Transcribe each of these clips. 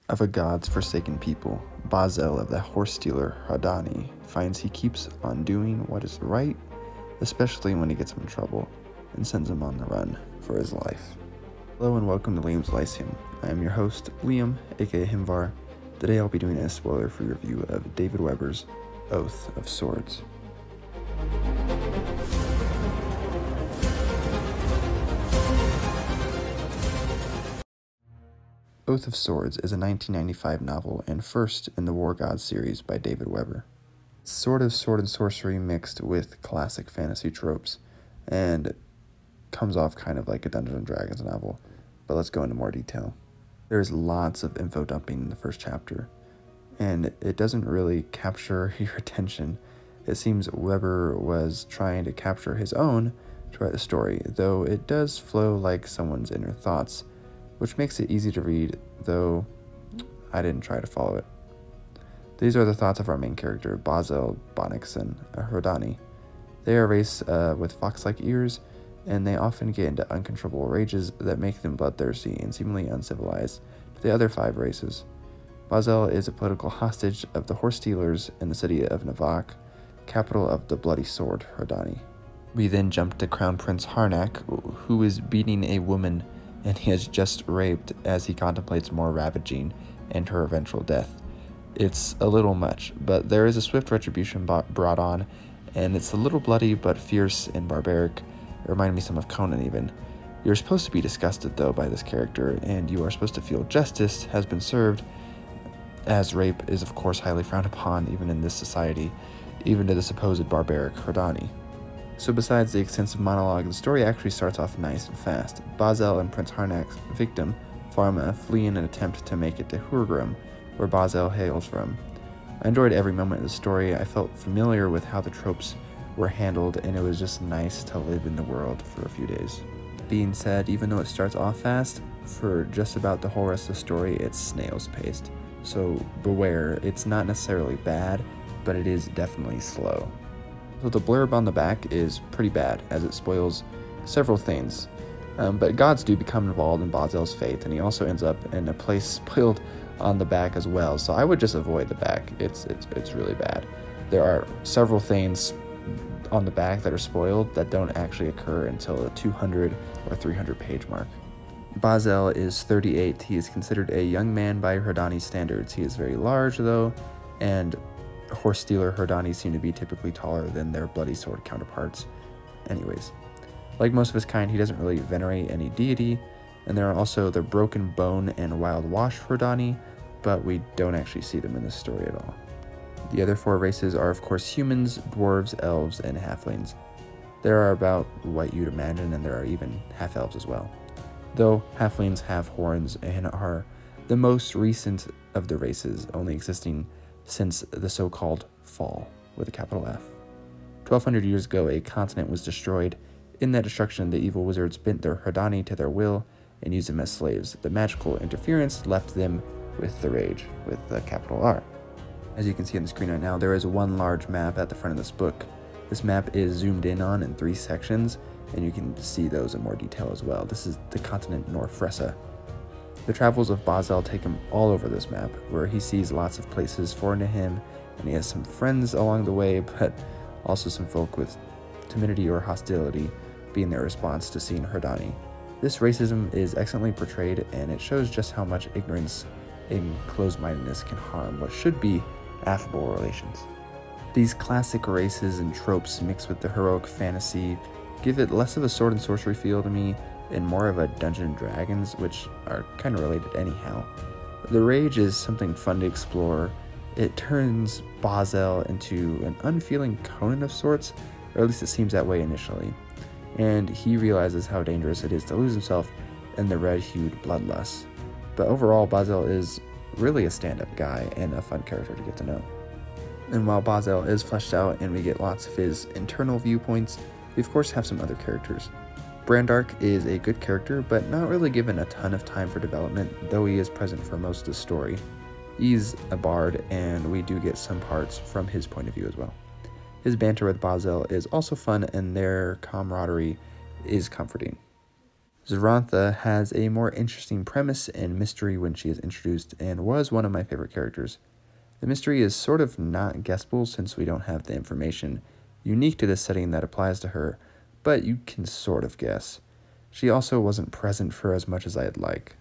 Of a god's forsaken people, Bazel of the horse stealer Hardani finds he keeps on doing what is right, especially when he gets him in trouble, and sends him on the run for his life. Hello and welcome to Liam's Lyceum. I am your host, Liam, aka Himvar. Today I'll be doing a spoiler-free review of David Weber's Oath of Swords. Oath of Swords is a 1995 novel and first in the War Gods series by David Weber. It's sort of sword and sorcery mixed with classic fantasy tropes, and comes off kind of like a Dungeons & Dragons novel, but let's go into more detail. There's lots of info dumping in the first chapter, and it doesn't really capture your attention. It seems Weber was trying to capture his own to write the story, though it does flow like someone's inner thoughts, which makes it easy to read, though I didn't try to follow it. These are the thoughts of our main character, Bazel Bonixon, a Hardani. They are a race with fox-like ears, and they often get into uncontrollable rages that make them bloodthirsty and seemingly uncivilized to the other 5 races. Bazel is a political hostage of the horse stealers in the city of Navak, capital of the Bloody Sword, Hardani. We then jump to Crown Prince Harnack, who is beating a woman and he has just raped as he contemplates more ravaging and her eventual death. It's a little much, but there is a swift retribution brought on, and it's a little bloody but fierce and barbaric. It reminded me some of Conan even. You're supposed to be disgusted though by this character, and you are supposed to feel justice has been served, as rape is of course highly frowned upon even in this society, even to the supposed barbaric Hardani. So besides the extensive monologue, the story actually starts off nice and fast. Bazel and Prince Harnack's victim, Pharma, flee in an attempt to make it to Hurgrim, where Bazel hails from. I enjoyed every moment of the story. I felt familiar with how the tropes were handled, and it was just nice to live in the world for a few days. Being said, even though it starts off fast, for just about the whole rest of the story, it's snail's paced. So beware, it's not necessarily bad, but it is definitely slow. So the blurb on the back is pretty bad, as it spoils several things. But gods do become involved in Bazel's fate, and he also ends up in a place spoiled on the back as well. So I would just avoid the back. It's really bad. There are several things on the back that are spoiled that don't actually occur until the 200 or 300 page mark. Bazel is 38. He is considered a young man by Hardani standards. He is very large though, and horse stealer Hardani seem to be typically taller than their bloody sword counterparts. Anyways, like most of his kind, he doesn't really venerate any deity, and there are also the Broken Bone and Wild Wash Hardani, but we don't actually see them in this story at all. The other 4 races are of course humans, dwarves, elves, and halflings. There are about what you'd imagine, and there are even half-elves as well, though halflings have horns and are the most recent of the races, only existing since the so-called Fall, with a capital F. 1200 years ago, a continent was destroyed. In that destruction, the evil wizards bent their Hardani to their will and used them as slaves. The magical interference left them with the rage, with the capital R. As you can see on the screen right now, there is one large map at the front of this book. This map is zoomed in on in 3 sections, and you can see those in more detail as well. This is the continent Norfressa. The travels of Bazel take him all over this map, where he sees lots of places foreign to him, and he has some friends along the way, but also some folk with timidity or hostility being their response to seeing Hardani. This racism is excellently portrayed, and it shows just how much ignorance and closed-mindedness can harm what should be affable relations. These classic races and tropes mixed with the heroic fantasy give it less of a sword and sorcery feel to me, and more of a Dungeons & Dragons, which are kind of related anyhow. The rage is something fun to explore. It turns Bazel into an unfeeling Conan of sorts, or at least it seems that way initially, and he realizes how dangerous it is to lose himself in the red-hued bloodlust. But overall, Bazel is really a stand-up guy and a fun character to get to know. And while Bazel is fleshed out and we get lots of his internal viewpoints, we of course have some other characters. Brandark is a good character, but not really given a ton of time for development, though he is present for most of the story. He's a bard, and we do get some parts from his point of view as well. His banter with Bazel is also fun, and their camaraderie is comforting. Zarantha has a more interesting premise and mystery when she is introduced, and was one of my favorite characters. The mystery is sort of not guessable since we don't have the information unique to this setting that applies to her, but you can sort of guess. She also wasn't present for as much as I'd like.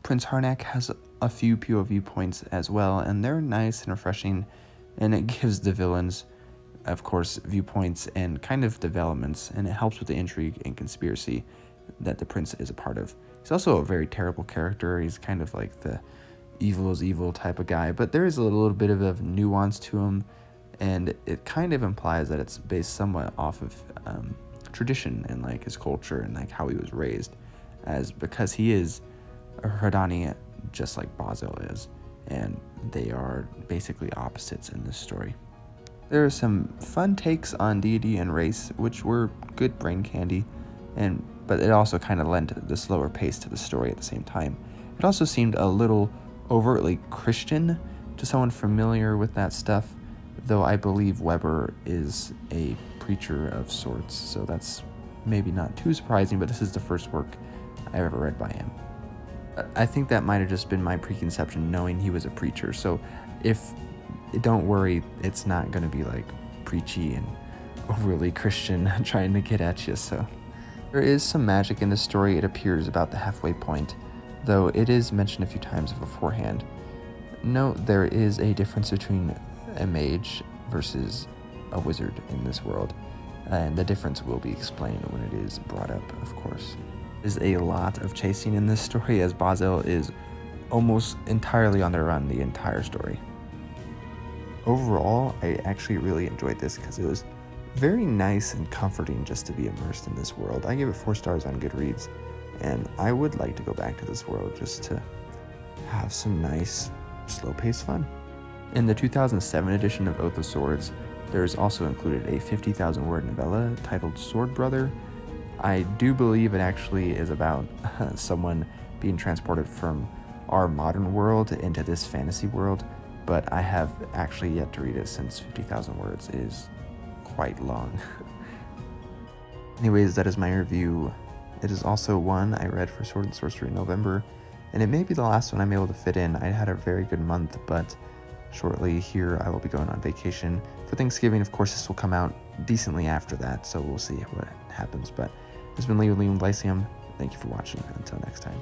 Prince Harnack has a few POV points as well, and they're nice and refreshing, and it gives the villains, of course, viewpoints and kind of developments, and it helps with the intrigue and conspiracy that the prince is a part of. He's also a very terrible character. He's kind of like the evil is evil type of guy, but there is a little bit of a nuance to him, and it kind of implies that it's based somewhat off of tradition and like his culture and like how he was raised, as because he is a Hradani just like Basil is, and they are basically opposites in this story. There are some fun takes on deity and race, which were good brain candy, but it also kind of lent the slower pace to the story at the same time. It also seemed a little overtly Christian to someone familiar with that stuff, though I believe Weber is a preacher of sorts, so that's maybe not too surprising, but this is the first work I've ever read by him. I think that might have just been my preconception knowing he was a preacher, so don't worry, it's not going to be like preachy and overly Christian trying to get at you. So there is some magic in the story. It appears about the halfway point, though it is mentioned a few times beforehand. Note there is a difference between a mage versus a wizard in this world, and the difference will be explained when it is brought up, of course. There's a lot of chasing in this story, as Basil is almost entirely on the run the entire story. Overall, I actually really enjoyed this because it was very nice and comforting just to be immersed in this world. I give it 4 stars on Goodreads, and I would like to go back to this world just to have some nice, slow-paced fun. In the 2007 edition of Oath of Swords, there is also included a 50,000-word novella titled Sword Brother. I do believe it actually is about someone being transported from our modern world into this fantasy world, but I have actually yet to read it since 50,000 words is quite long. Anyways, that is my review. It is also one I read for Sword and Sorcery in November, and it may be the last one I'm able to fit in. I had a very good month, but shortly here I will be going on vacation for Thanksgiving. Of course, this will come out decently after that, so we'll see what happens. But this has been Liam Lyceum. Thank you for watching. Until next time.